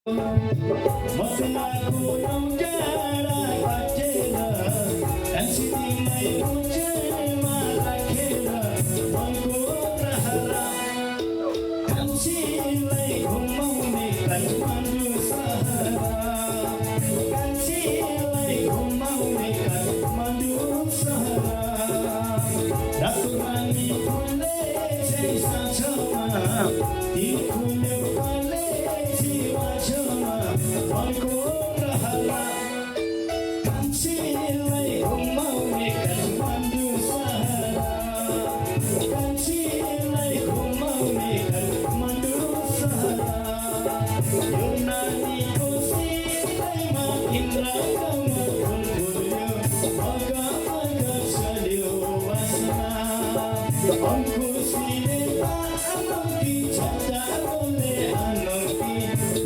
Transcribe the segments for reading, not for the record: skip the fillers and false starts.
मसलाको औजारा काटेर कान्छीलाई ओछ्यानमा राखेर मनको रहरा कान्छीलाई घुमाउने काठमाडौँ सहर कान्छीलाई घुमाउने काठमाडौँ सहर रातो रानी फुले साँझमा ती फुल्यो फले छेउमा मनको रहरा कान्छीलाई घुमाउने काठमाडौँ सहर कान्छीलाई घुमाउने काठमाडौँ सहर यो नानीको सिरैमा इन्द्रकमल फुल फुल्यो अग चल्यो वासना अङ्कुशीले आनौकी छटा बोले आनौकी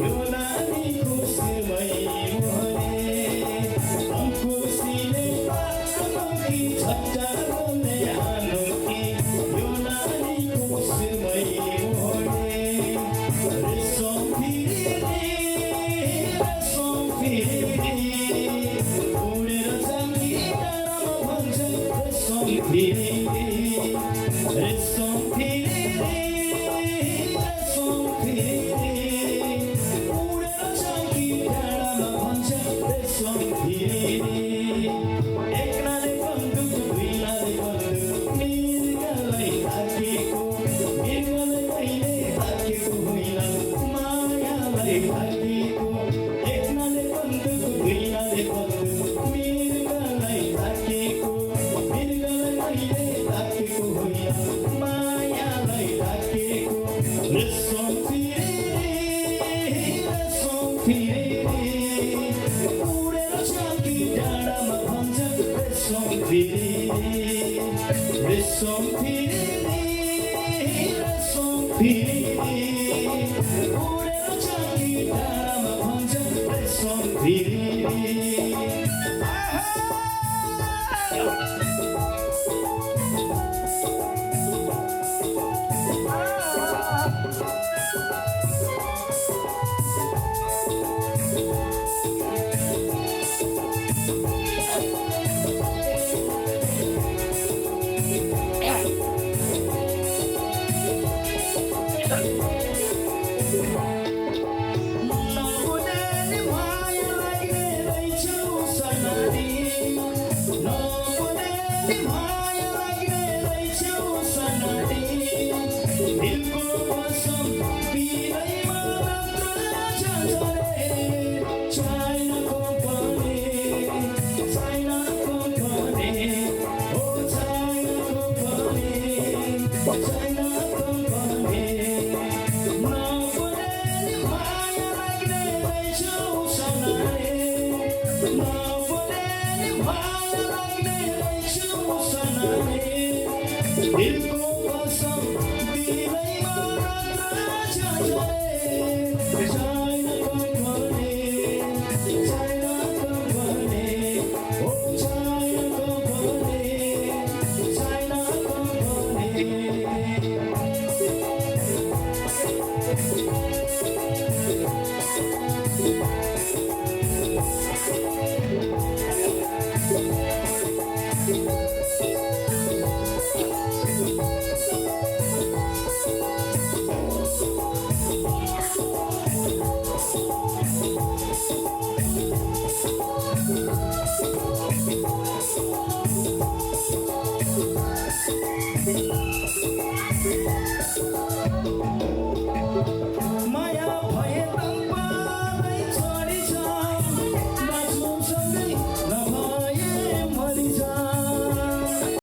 यो नानीको शिरमै मोहरे अङ्कुशीले आनौकी छटा बोले आनौकी यो नानीको शिरमै मोहरे रेशम फिरी उडेर जाने डाँडामा भन्छ रेशम फिरी रेशम फिरी उडेर जाने डाँडामा भन्छ रेशम फिरी एकनाले बन्दुक दुईनाले बन्दुक मृगलाई थाकेको मृगलाई कहिले थाकेको होइन मायालाई थाकेको एकनाले बन्दुक दुईनाले बन्दुक मृगलाई थाकेको मृगलाई कहिले थाकेको होइन मायालाई थाकेको रेशम फिरी उडेर जाने डाँडामा भन्छ रेशम फिरी रेशम फिरी उडेर जाने डाँडामा भन्छ रेशम फिरी नबुझ्ने माया लाग्ने रहेछौ सनारी नबुझ्ने माया लाग्ने रहेछौ सनारी दिलको कसम पिरैमा मात्र छ झरे चाइनाको भने ओ चाइनाको भने चाइनाको भने नबुझ्ने माया लाग्ने रहेछौ सनारी नबुझ्ने माया लाग्ने रहेछौ सनारी दिलको कसम पिरैमा मात्र छ झरे चाइनाको भने ओ चाइनाको भने